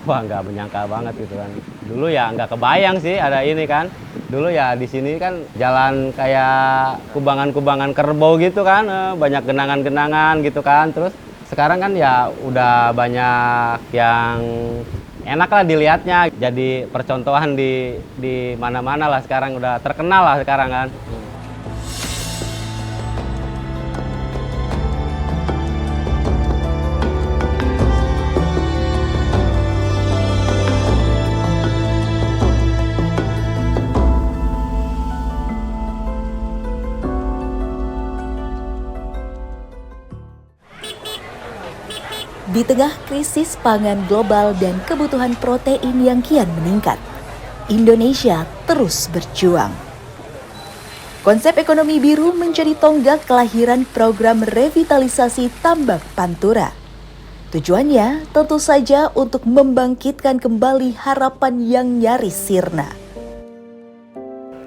Wah, nggak menyangka banget gitu kan. Dulu ya nggak kebayang sih ada ini kan. Dulu ya di sini kan jalan kayak kubangan-kubangan kerbau gitu kan, banyak genangan-genangan gitu kan. Terus sekarang kan ya udah banyak yang enak lah dilihatnya. Jadi percontohan di mana-mana lah sekarang udah terkenal lah sekarang kan. Di tengah krisis pangan global dan kebutuhan protein yang kian meningkat, Indonesia terus berjuang. Konsep ekonomi biru menjadi tonggak kelahiran program revitalisasi tambak Pantura. Tujuannya tentu saja untuk membangkitkan kembali harapan yang nyaris sirna.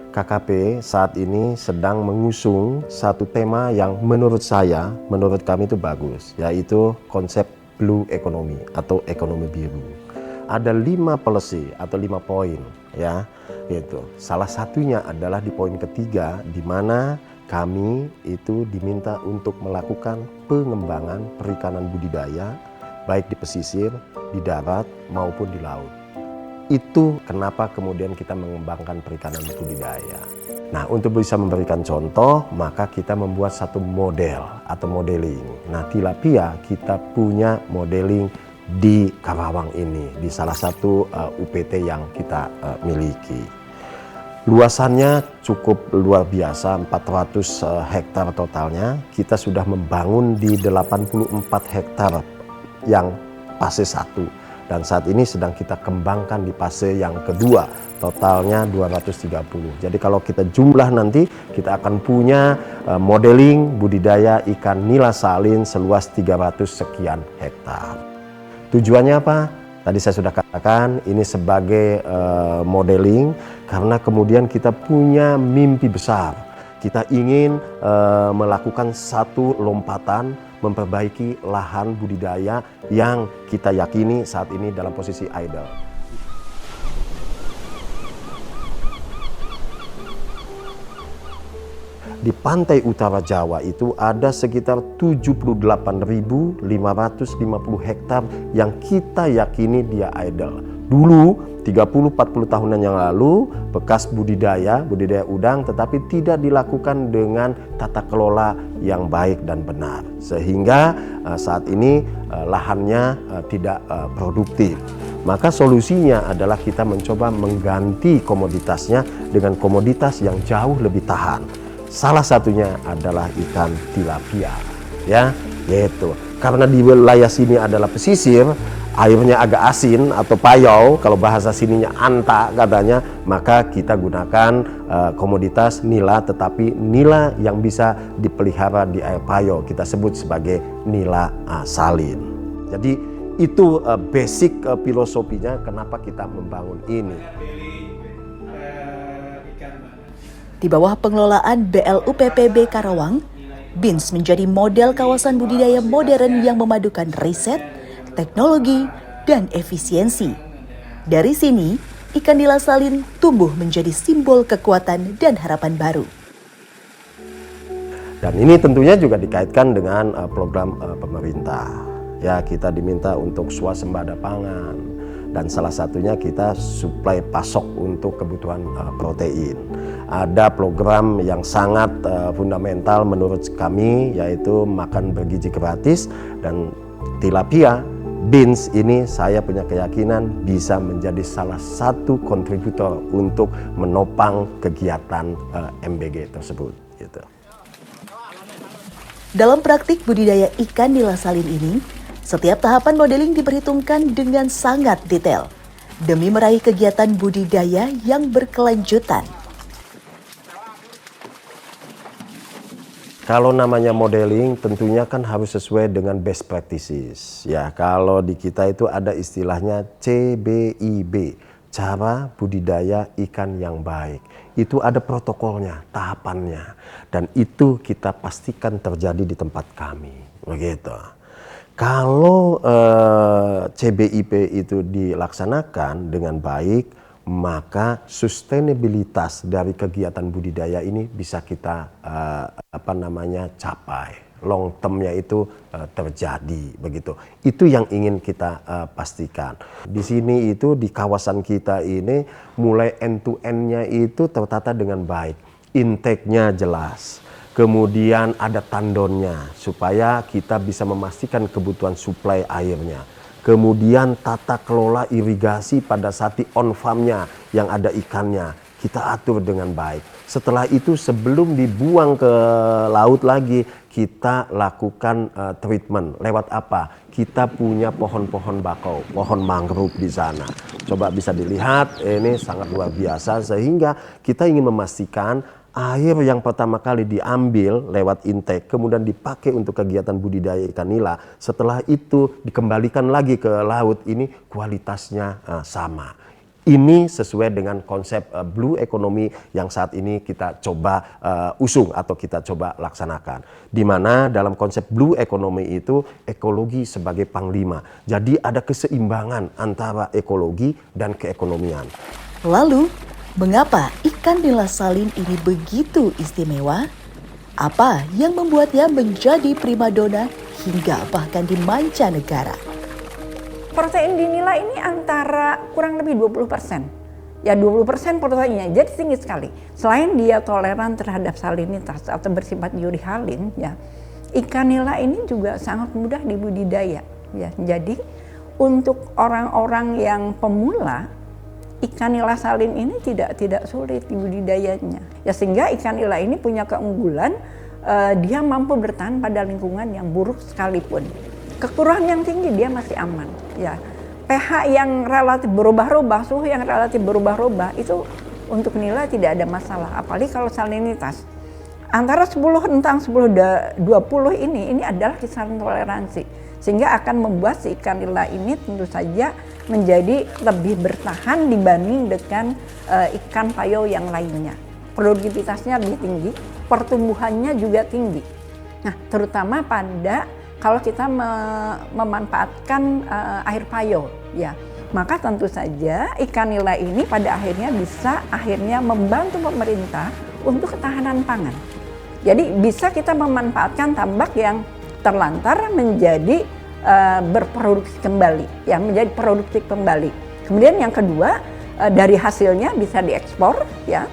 KKP saat ini sedang mengusung satu tema yang menurut kami itu bagus, yaitu konsep blue economy atau ekonomi biru. Ada 5 policy atau 5 poin ya, gitu. Salah satunya adalah di poin ketiga, di mana kami itu diminta untuk melakukan pengembangan perikanan budidaya baik di pesisir, di darat maupun di laut. Itu kenapa kemudian kita mengembangkan perikanan budidaya. Nah, untuk bisa memberikan contoh, maka kita membuat satu model atau modeling. Nah, tilapia kita punya modeling di Karawang ini, di salah satu UPT yang kita miliki. Luasannya cukup luar biasa, 400 hektar totalnya. Kita sudah membangun di 84 hektar yang fase 1. Dan saat ini sedang kita kembangkan di fase yang kedua, totalnya 230. Jadi kalau kita jumlah nanti, kita akan punya modeling budidaya ikan nila salin seluas 300 sekian hektar. Tujuannya apa? Tadi saya sudah katakan, ini sebagai modeling karena kemudian kita punya mimpi besar. Kita ingin melakukan satu lompatan, memperbaiki lahan budidaya yang kita yakini saat ini dalam posisi idle. Di pantai utara Jawa itu ada sekitar 78.550 hektar yang kita yakini dia idle. Dulu 30-40 tahunan yang lalu bekas budidaya udang, tetapi tidak dilakukan dengan tata kelola yang baik dan benar, sehingga saat ini lahannya tidak produktif. Maka solusinya adalah kita mencoba mengganti komoditasnya dengan komoditas yang jauh lebih tahan. Salah satunya adalah ikan tilapia, ya, yaitu karena di wilayah sini adalah pesisir, airnya agak asin atau payau, kalau bahasa sininya anta katanya, maka kita gunakan komoditas nila, tetapi nila yang bisa dipelihara di air payau, kita sebut sebagai nila salin. Jadi itu basic filosofinya kenapa kita membangun ini. Di bawah pengelolaan BLUPPB Karawang, BINS menjadi model kawasan budidaya modern yang memadukan riset, teknologi, dan efisiensi. Dari sini, ikan nila salin tumbuh menjadi simbol kekuatan dan harapan baru. Dan ini tentunya juga dikaitkan dengan program pemerintah. Ya, kita diminta untuk swasembada pangan, dan salah satunya kita suplai pasok untuk kebutuhan protein. Ada program yang sangat fundamental menurut kami, yaitu makan bergizi gratis, dan tilapia BINS ini saya punya keyakinan bisa menjadi salah satu kontributor untuk menopang kegiatan MBG tersebut. Gitu. Dalam praktik budidaya ikan nila salin ini, setiap tahapan modeling diperhitungkan dengan sangat detail demi meraih kegiatan budidaya yang berkelanjutan. Kalau namanya modeling tentunya kan harus sesuai dengan best practices. Ya, kalau di kita itu ada istilahnya CBIB, cara budidaya ikan yang baik. Itu ada protokolnya, tahapannya, dan itu kita pastikan terjadi di tempat kami. Begitu. Kalau CBIP itu dilaksanakan dengan baik, maka sustainabilitas dari kegiatan budidaya ini bisa kita capai. Long term-nya itu terjadi begitu. Itu yang ingin kita pastikan. Di sini itu di kawasan kita ini mulai end to end-nya itu tertata dengan baik. Intake-nya jelas. Kemudian ada tandonnya supaya kita bisa memastikan kebutuhan suplai airnya. Kemudian tata kelola irigasi pada saat di on farm-nya yang ada ikannya kita atur dengan baik. Setelah itu sebelum dibuang ke laut lagi kita lakukan treatment. Lewat apa? Kita punya pohon-pohon bakau, pohon mangrove di sana. Coba bisa dilihat, ini sangat luar biasa sehingga kita ingin memastikan air yang pertama kali diambil lewat intake, kemudian dipakai untuk kegiatan budidaya ikan nila. Setelah itu dikembalikan lagi ke laut, ini kualitasnya sama. Ini sesuai dengan konsep blue economy yang saat ini kita coba usung atau kita coba laksanakan. Di mana dalam konsep blue economy itu ekologi sebagai panglima. Jadi ada keseimbangan antara ekologi dan keekonomian. Lalu, mengapa ikan nila salin ini begitu istimewa? Apa yang membuatnya menjadi primadona hingga bahkan di mancanegara? Protein di nila ini antara kurang lebih 20%. Ya 20% proteinnya, jadi tinggi sekali. Selain dia toleran terhadap salinitas atau bersifat urihalin, ya, ikan nila ini juga sangat mudah dibudidaya. Ya, jadi untuk orang-orang yang pemula, ikan nila salin ini tidak sulit dibudidayanya. Ya, sehingga ikan nila ini punya keunggulan, dia mampu bertahan pada lingkungan yang buruk sekalipun. Kekurangan yang tinggi dia masih aman, ya. pH yang relatif berubah-ubah, suhu yang relatif berubah-ubah itu untuk nila tidak ada masalah. Apalagi kalau salinitas antara 10 rentang 10 20 ini adalah kisaran toleransi, sehingga akan membuat si ikan nila ini tentu saja menjadi lebih bertahan dibanding dengan ikan payo yang lainnya. Produktivitasnya lebih tinggi, pertumbuhannya juga tinggi. Nah, terutama pada kalau kita memanfaatkan air payo, ya, maka tentu saja ikan nila ini pada akhirnya bisa membantu pemerintah untuk ketahanan pangan. Jadi bisa kita memanfaatkan tambak yang terlantar menjadi berproduksi kembali, ya, menjadi produktif kembali. Kemudian yang kedua, dari hasilnya bisa diekspor, ya,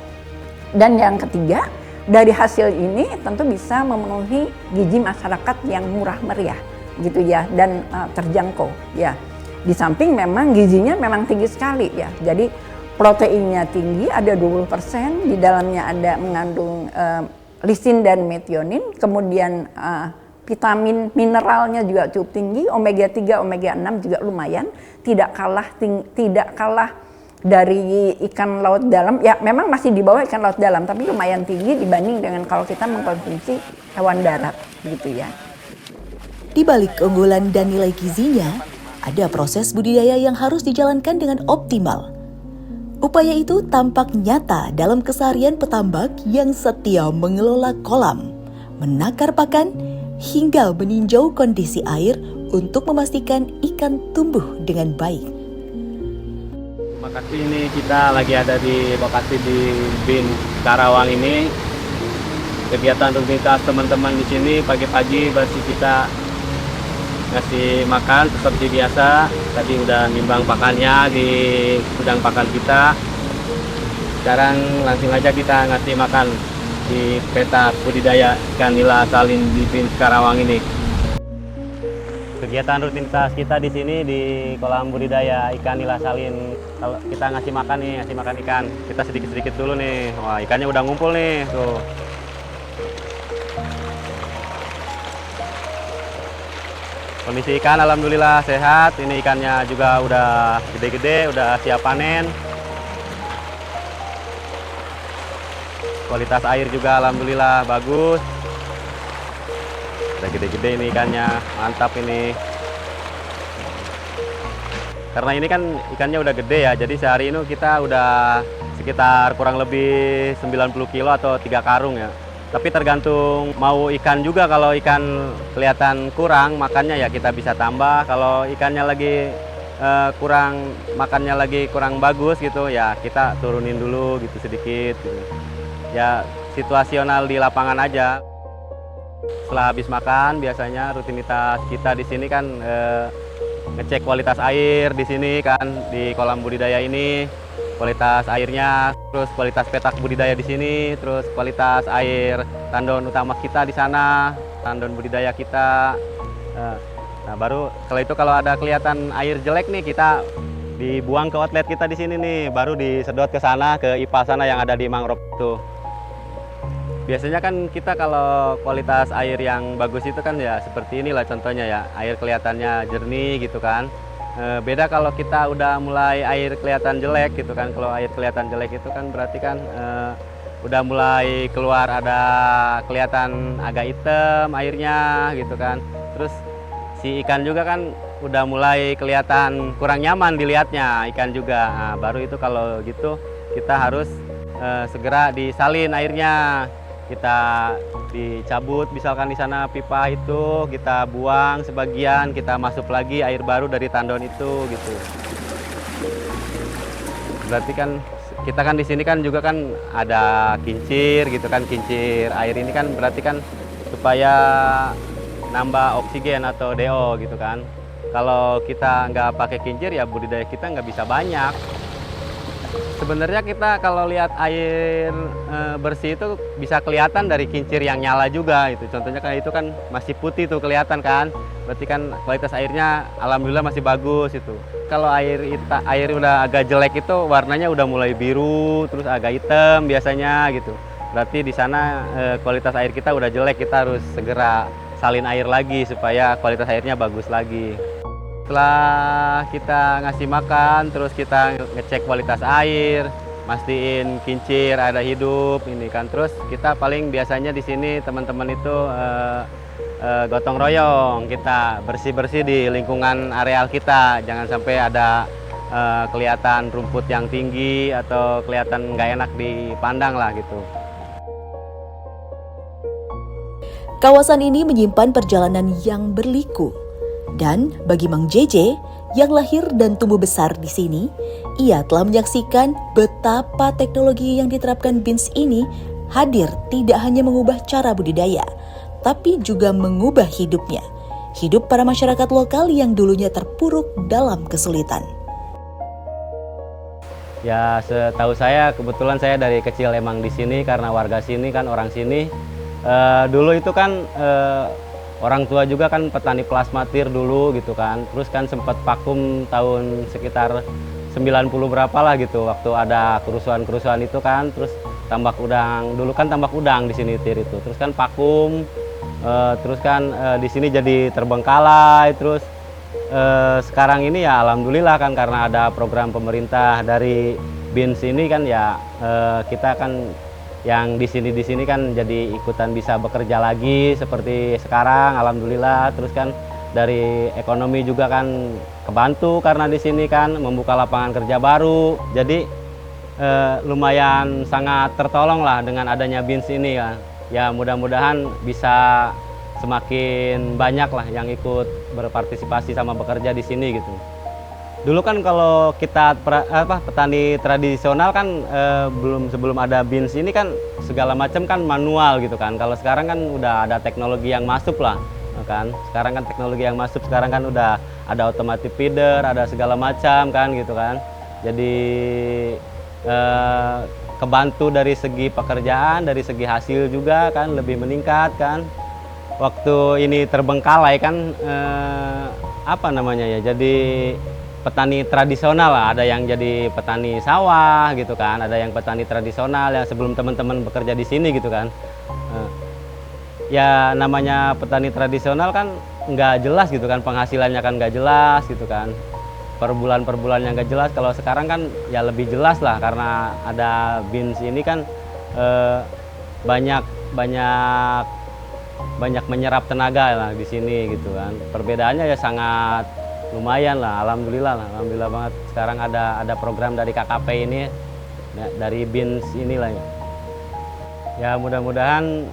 dan yang ketiga, dari hasil ini tentu bisa memenuhi gizi masyarakat yang murah meriah gitu ya, dan terjangkau ya. Di samping memang gizinya memang tinggi sekali ya. Jadi proteinnya tinggi, ada 20%, di dalamnya ada mengandung lisin dan metionin, kemudian vitamin mineralnya juga cukup tinggi, omega 3, omega 6 juga lumayan, tidak kalah dari ikan laut dalam, ya memang masih di bawah ikan laut dalam, tapi lumayan tinggi dibanding dengan kalau kita mengkonsumsi hewan darat gitu ya. Di balik keunggulan dan nilai gizinya, ada proses budidaya yang harus dijalankan dengan optimal. Upaya itu tampak nyata dalam keseharian petambak yang setia mengelola kolam, menakar pakan, hingga meninjau kondisi air untuk memastikan ikan tumbuh dengan baik. Lokasi ini kita lagi ada di lokasi di BIN Karawang ini. Kegiatan rutinitas teman-teman di sini pagi-pagi bersih kita ngasih makan seperti biasa. Tadi udah nimbang pakannya di gudang pakan kita. Sekarang langsung aja kita ngasih makan di peta budidaya ikan nila salin di BIN Karawang ini. Kegiatan rutinitas kita di sini di kolam budidaya ikan nila salin. Kalau kita ngasih makan ikan, kita sedikit-sedikit dulu nih. Wah, ikannya udah ngumpul nih, tuh. Kondisi ikan alhamdulillah sehat. Ini ikannya juga udah gede-gede, udah siap panen. Kualitas air juga alhamdulillah bagus. Udah gede-gede ini ikannya, mantap ini. Karena ini kan ikannya udah gede ya, jadi sehari ini kita udah sekitar kurang lebih 90 kilo atau 3 karung ya. Tapi tergantung mau ikan juga, kalau ikan kelihatan kurang makannya ya kita bisa tambah. Kalau ikannya lagi kurang makannya lagi kurang bagus gitu ya kita turunin dulu gitu sedikit gitu. Ya situasional di lapangan aja. Setelah habis makan biasanya rutinitas kita di sini kan ngecek kualitas air di sini kan, di kolam budidaya ini kualitas airnya, terus kualitas petak budidaya di sini, terus kualitas air tandon utama kita di sana, tandon budidaya kita. Nah baru kalau itu kalau ada kelihatan air jelek nih kita dibuang ke outlet kita di sini nih, baru disedot ke sana ke IPA sana yang ada di mangrove itu. Biasanya kan kita kalau kualitas air yang bagus itu kan ya seperti inilah contohnya ya, air kelihatannya jernih gitu kan. Beda kalau kita udah mulai air kelihatan jelek gitu kan. Kalau air kelihatan jelek itu kan berarti kan udah mulai keluar ada kelihatan agak hitam airnya gitu kan. Terus si ikan juga kan udah mulai kelihatan kurang nyaman dilihatnya ikan juga. Nah, baru itu kalau gitu kita harus segera disalin airnya. Kita dicabut misalkan di sana pipa itu kita buang sebagian, kita masuk lagi air baru dari tandon itu gitu. Berarti kan kita kan di sini kan juga kan ada kincir gitu kan, kincir air ini kan berarti kan supaya nambah oksigen atau DO gitu kan. Kalau kita nggak pakai kincir ya budidaya kita nggak bisa banyak. Sebenarnya kita kalau lihat air bersih itu bisa kelihatan dari kincir yang nyala juga itu. Contohnya kayak itu kan masih putih tuh kelihatan kan. Berarti kan kualitas airnya alhamdulillah masih bagus itu. Kalau air udah agak jelek itu warnanya udah mulai biru terus agak hitam biasanya gitu. Berarti di sana kualitas air kita udah jelek, kita harus segera salin air lagi supaya kualitas airnya bagus lagi. Setelah kita ngasih makan, terus kita ngecek kualitas air, mastiin kincir ada hidup ini kan. Terus kita paling biasanya di sini teman-teman itu gotong royong, kita bersih-bersih di lingkungan areal kita. Jangan sampai ada kelihatan rumput yang tinggi atau kelihatan nggak enak dipandang lah gitu. Kawasan ini menyimpan perjalanan yang berliku. Dan bagi Mang JJ yang lahir dan tumbuh besar di sini, ia telah menyaksikan betapa teknologi yang diterapkan BINS ini hadir tidak hanya mengubah cara budidaya, tapi juga mengubah hidupnya. Hidup para masyarakat lokal yang dulunya terpuruk dalam kesulitan. Ya setahu saya kebetulan saya dari kecil emang di sini karena warga sini kan orang sini. Dulu itu kan orang tua juga kan petani plasmatir dulu gitu kan. Terus kan sempat vakum tahun sekitar 90 berapa lah gitu waktu ada kerusuhan-kerusuhan itu kan. Terus tambak udang, dulu kan tambak udang di sini Tir itu. Terus kan vakum, terus kan di sini jadi terbengkalai. Terus sekarang ini ya alhamdulillah kan karena ada program pemerintah dari BINS ini kan ya kita kan yang di sini kan jadi ikutan bisa bekerja lagi seperti sekarang alhamdulillah. Terus kan dari ekonomi juga kan kebantu karena di sini kan membuka lapangan kerja baru. Jadi lumayan sangat tertolong lah dengan adanya BINS ini ya. Ya mudah-mudahan bisa semakin banyak lah yang ikut berpartisipasi sama bekerja di sini gitu. Dulu kan kalau kita petani tradisional kan sebelum ada BINS ini kan segala macam kan manual gitu kan. Kalau sekarang kan udah ada teknologi yang masuk lah kan. Sekarang kan teknologi yang masuk sekarang kan udah ada automatic feeder, ada segala macam kan gitu kan. Jadi kebantu dari segi pekerjaan, dari segi hasil juga kan lebih meningkat kan. Waktu ini terbengkalai kan apa namanya ya, jadi petani tradisional lah, ada yang jadi petani sawah gitu kan, ada yang petani tradisional yang sebelum teman-teman bekerja di sini gitu kan. Ya namanya petani tradisional kan nggak jelas gitu kan, penghasilannya kan nggak jelas gitu kan, per bulan yang nggak jelas. Kalau sekarang kan ya lebih jelas lah karena ada BINS ini kan banyak menyerap tenaga lah di sini gitu kan. Perbedaannya ya sangat lumayan lah, alhamdulillah banget. Sekarang ada program dari KKP ini, ya, dari BINS inilah ya. Ya mudah-mudahan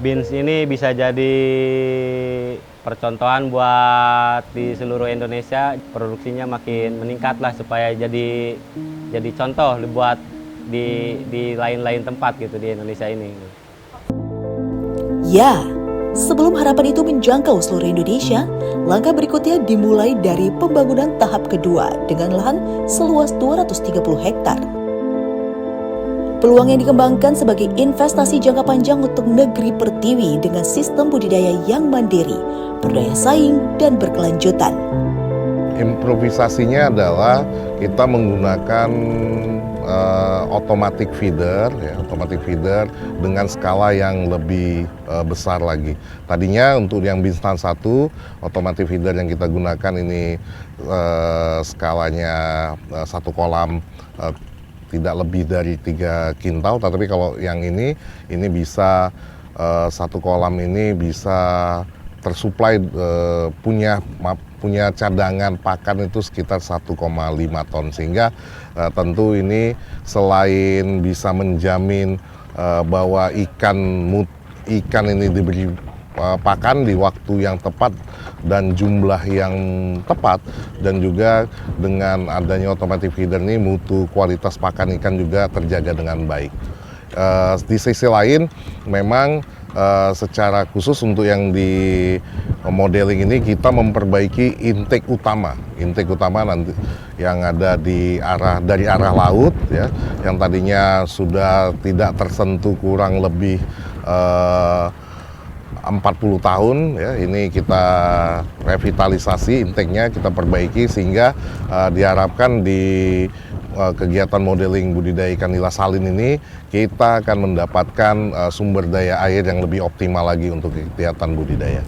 Beans ini bisa jadi percontohan buat di seluruh Indonesia, produksinya makin meningkat lah supaya jadi contoh buat di lain-lain tempat gitu di Indonesia ini. Ya, sebelum harapan itu menjangkau seluruh Indonesia, langkah berikutnya dimulai dari pembangunan tahap kedua dengan lahan seluas 230 hektar. Peluang yang dikembangkan sebagai investasi jangka panjang untuk negeri pertiwi dengan sistem budidaya yang mandiri, berdaya saing, dan berkelanjutan. Improvisasinya adalah kita menggunakan automatic feeder, dengan skala yang lebih besar lagi. Tadinya untuk yang Binstan 1, automatic feeder yang kita gunakan ini skalanya satu kolam tidak lebih dari 3 kintal, tetapi kalau yang ini bisa satu kolam ini bisa tersuplai punya cadangan pakan itu sekitar 1,5 ton, sehingga tentu ini selain bisa menjamin bahwa ikan ini diberi pakan di waktu yang tepat dan jumlah yang tepat, dan juga dengan adanya automatic feeder ini mutu kualitas pakan ikan juga terjaga dengan baik. Di sisi lain memang secara khusus untuk yang di modeling ini kita memperbaiki intake utama nanti yang ada dari arah laut ya, yang tadinya sudah tidak tersentuh kurang lebih 40 tahun ya, ini kita revitalisasi intake-nya, kita perbaiki sehingga diharapkan di kegiatan modeling budidaya ikan nila salin ini kita akan mendapatkan sumber daya air yang lebih optimal lagi untuk kegiatan budidaya.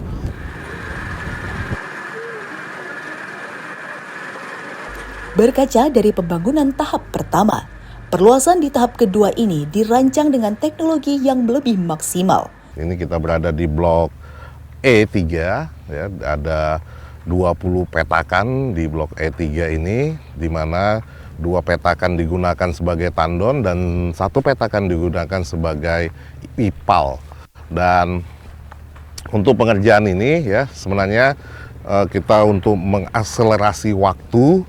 Berkaca dari pembangunan tahap pertama, perluasan di tahap kedua ini dirancang dengan teknologi yang lebih maksimal. Ini kita berada di blok E3 ya, ada 20 petakan di blok E3 ini, di mana 2 petakan digunakan sebagai tandon dan 1 petakan digunakan sebagai ipal. Dan untuk pengerjaan ini ya sebenarnya kita untuk mengakselerasi waktu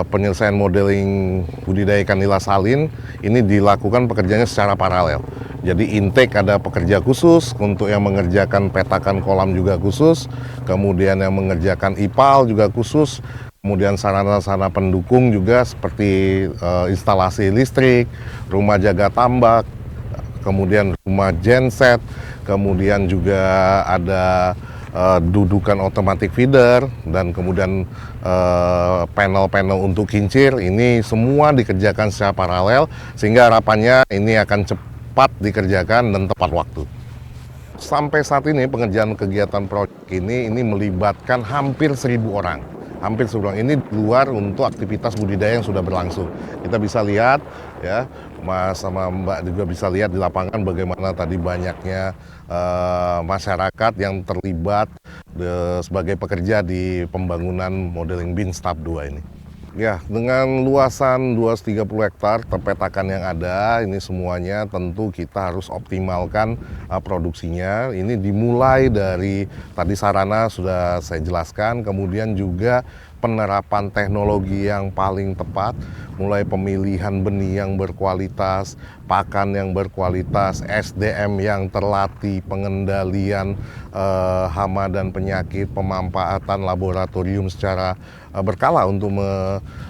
penyelesaian modeling budidaya ikan nila salin ini dilakukan pekerjaannya secara paralel. Jadi intake ada pekerja khusus, untuk yang mengerjakan petakan kolam juga khusus, kemudian yang mengerjakan ipal juga khusus, kemudian sarana-sarana pendukung juga seperti instalasi listrik, rumah jaga tambak, kemudian rumah genset, kemudian juga ada dudukan automatic feeder, dan kemudian panel-panel untuk kincir. Ini semua dikerjakan secara paralel sehingga harapannya ini akan cepat dikerjakan dan tepat waktu. Sampai saat ini pengerjaan kegiatan proyek ini melibatkan hampir 1.000 orang. Ini luar untuk aktivitas budidaya yang sudah berlangsung. Kita bisa lihat ya, Mas sama Mbak juga bisa lihat di lapangan bagaimana tadi banyaknya masyarakat yang terlibat sebagai pekerja di pembangunan modeling Beans tahap 2 ini. Ya, dengan luasan 230 hektar petakan yang ada, ini semuanya tentu kita harus optimalkan produksinya. Ini dimulai dari tadi sarana sudah saya jelaskan, kemudian juga penerapan teknologi yang paling tepat, mulai pemilihan benih yang berkualitas, pakan yang berkualitas, SDM yang terlatih, pengendalian hama dan penyakit, pemanfaatan laboratorium secara berkala untuk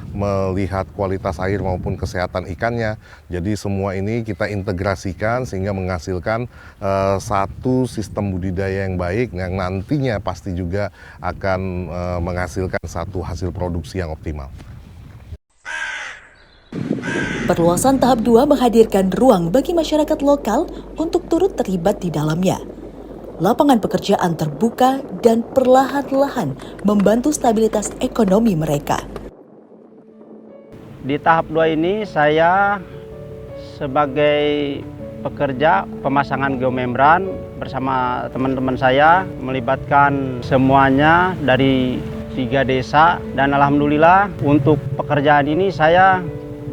melihat kualitas air maupun kesehatan ikannya. Jadi semua ini kita integrasikan sehingga menghasilkan satu sistem budidaya yang baik yang nantinya pasti juga akan menghasilkan satu hasil produksi yang optimal. Perluasan tahap 2 menghadirkan ruang bagi masyarakat lokal untuk turut terlibat di dalamnya. Lapangan pekerjaan terbuka dan perlahan-lahan membantu stabilitas ekonomi mereka. Di tahap 2 ini saya sebagai pekerja pemasangan geomembran bersama teman-teman saya melibatkan semuanya dari 3 desa, dan alhamdulillah untuk pekerjaan ini saya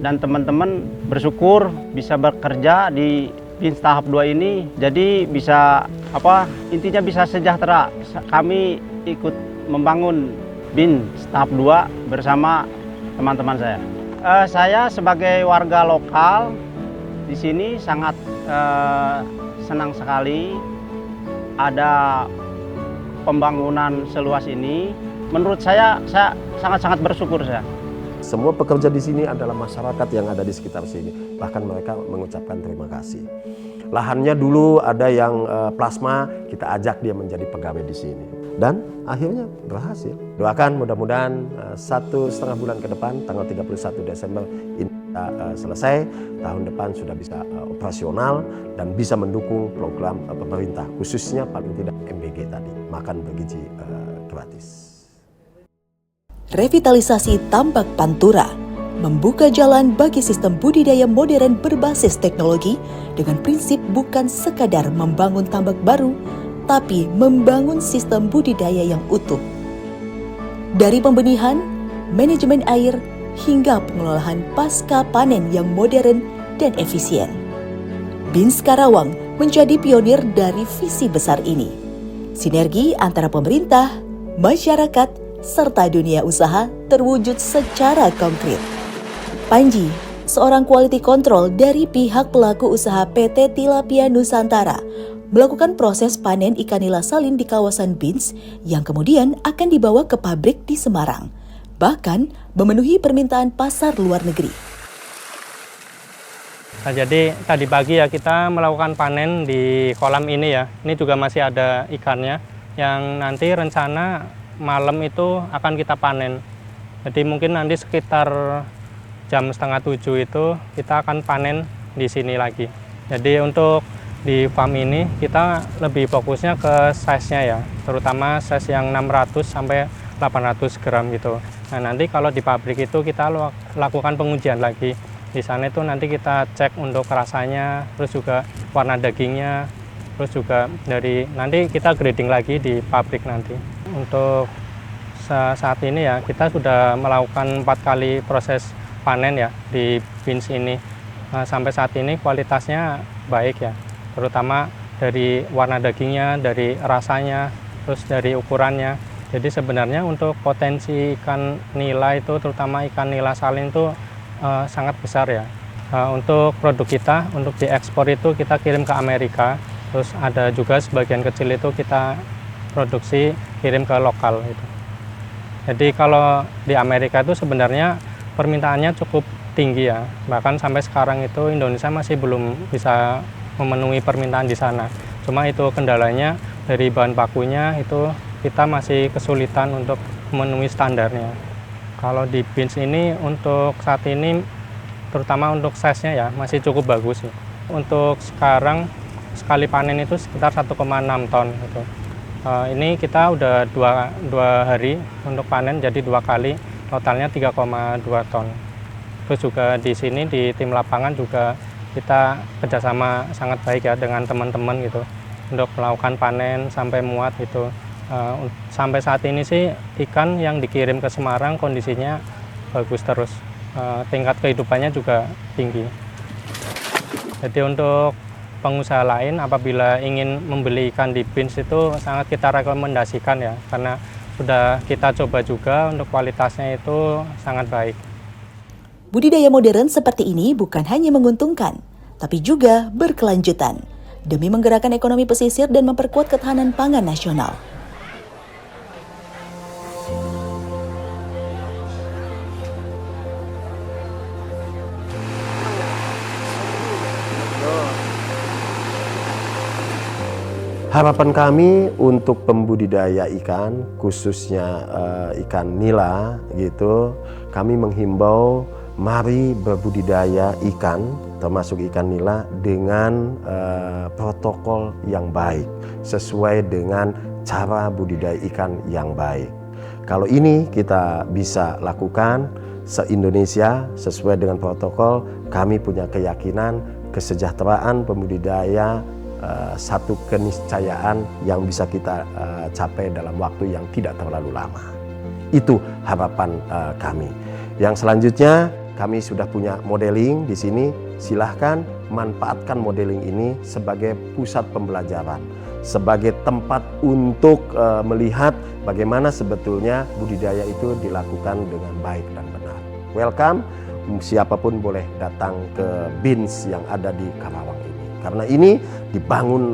dan teman-teman bersyukur bisa bekerja di BINS tahap 2 ini jadi bisa intinya bisa sejahtera. Kami ikut membangun BINS tahap 2 bersama teman-teman saya. Saya sebagai warga lokal di sini sangat senang sekali ada pembangunan seluas ini. Menurut saya sangat-sangat bersyukur saya. Semua pekerja di sini adalah masyarakat yang ada di sekitar sini. Bahkan mereka mengucapkan terima kasih. Lahannya dulu ada yang plasma, kita ajak dia menjadi pegawai di sini. Dan akhirnya berhasil. Doakan mudah-mudahan 1,5 bulan ke depan, tanggal 31 Desember ini selesai. Tahun depan sudah bisa operasional dan bisa mendukung program pemerintah. Khususnya paling tidak MBG tadi, makan bergizi gratis. Revitalisasi tambak Pantura membuka jalan bagi sistem budidaya modern berbasis teknologi dengan prinsip bukan sekadar membangun tambak baru, tapi membangun sistem budidaya yang utuh. Dari pembenihan, manajemen air, hingga pengelolaan pasca panen yang modern dan efisien. BINS Karawang menjadi pionir dari visi besar ini. Sinergi antara pemerintah, masyarakat, serta dunia usaha terwujud secara konkret. Panji, seorang quality control dari pihak pelaku usaha PT Tilapia Nusantara, melakukan proses panen ikan nila salin di kawasan BINS yang kemudian akan dibawa ke pabrik di Semarang, bahkan memenuhi permintaan pasar luar negeri. Nah, jadi tadi pagi ya kita melakukan panen di kolam ini ya. Ini juga masih ada ikannya yang nanti rencana malam itu akan kita panen. Jadi mungkin nanti sekitar jam 6:30 itu kita akan panen di sini lagi. Jadi untuk di farm ini kita lebih fokusnya ke size-nya ya, terutama size yang 600 sampai 800 gram gitu. Nah nanti kalau di pabrik itu kita lakukan pengujian lagi. Di sana itu nanti kita cek untuk rasanya, terus juga warna dagingnya, terus juga nanti kita grading lagi di pabrik nanti. Untuk saat ini ya kita sudah melakukan 4 kali proses panen ya di BINS ini. Nah, sampai saat ini kualitasnya baik ya, terutama dari warna dagingnya, dari rasanya, terus dari ukurannya. Jadi sebenarnya untuk potensi ikan nila itu, terutama ikan nila salin itu sangat besar ya. Untuk produk kita, untuk diekspor itu kita kirim ke Amerika, terus ada juga sebagian kecil itu kita produksi kirim ke lokal itu. Jadi kalau di Amerika itu sebenarnya permintaannya cukup tinggi ya. Bahkan sampai sekarang itu Indonesia masih belum bisa memenuhi permintaan di sana. Cuma itu kendalanya dari bahan bakunya itu kita masih kesulitan untuk memenuhi standarnya. Kalau di BINS ini untuk saat ini terutama untuk size-nya ya masih cukup bagus ya. Untuk sekarang sekali panen itu sekitar 1,6 ton gitu. Ini kita udah dua hari untuk panen, jadi 2 kali, totalnya 3,2 ton. Terus juga di sini di tim lapangan juga kita kerjasama sangat baik ya dengan teman-teman gitu untuk melakukan panen sampai muat gitu. Sampai saat ini sih ikan yang dikirim ke Semarang kondisinya bagus terus, tingkat kehidupannya juga tinggi. Jadi untuk pengusaha lain apabila ingin membeli ikan di BINS itu sangat kita rekomendasikan ya, karena sudah kita coba juga untuk kualitasnya itu sangat baik. Budidaya modern seperti ini bukan hanya menguntungkan, tapi juga berkelanjutan demi menggerakkan ekonomi pesisir dan memperkuat ketahanan pangan nasional. Harapan kami untuk pembudidaya ikan, khususnya ikan nila gitu, kami menghimbau mari berbudidaya ikan, termasuk ikan nila dengan protokol yang baik, sesuai dengan cara budidaya ikan yang baik. Kalau ini kita bisa lakukan se-Indonesia sesuai dengan protokol, kami punya keyakinan kesejahteraan pembudidaya satu keniscayaan yang bisa kita capai dalam waktu yang tidak terlalu lama. Itu harapan kami. Yang selanjutnya kami sudah punya modeling di sini. Silahkan manfaatkan modeling ini sebagai pusat pembelajaran, sebagai tempat untuk melihat bagaimana sebetulnya budidaya itu dilakukan dengan baik dan benar. Welcome, siapapun boleh datang ke BINS yang ada di Karawang ini. Karena ini dibangun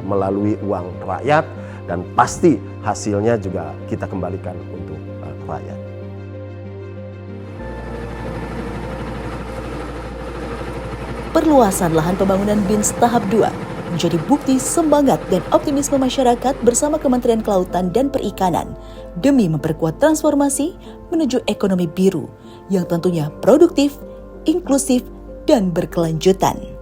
melalui uang rakyat dan pasti hasilnya juga kita kembalikan untuk rakyat. Perluasan lahan pembangunan BINS tahap 2 menjadi bukti semangat dan optimisme masyarakat bersama Kementerian Kelautan dan Perikanan demi memperkuat transformasi menuju ekonomi biru yang tentunya produktif, inklusif, dan berkelanjutan.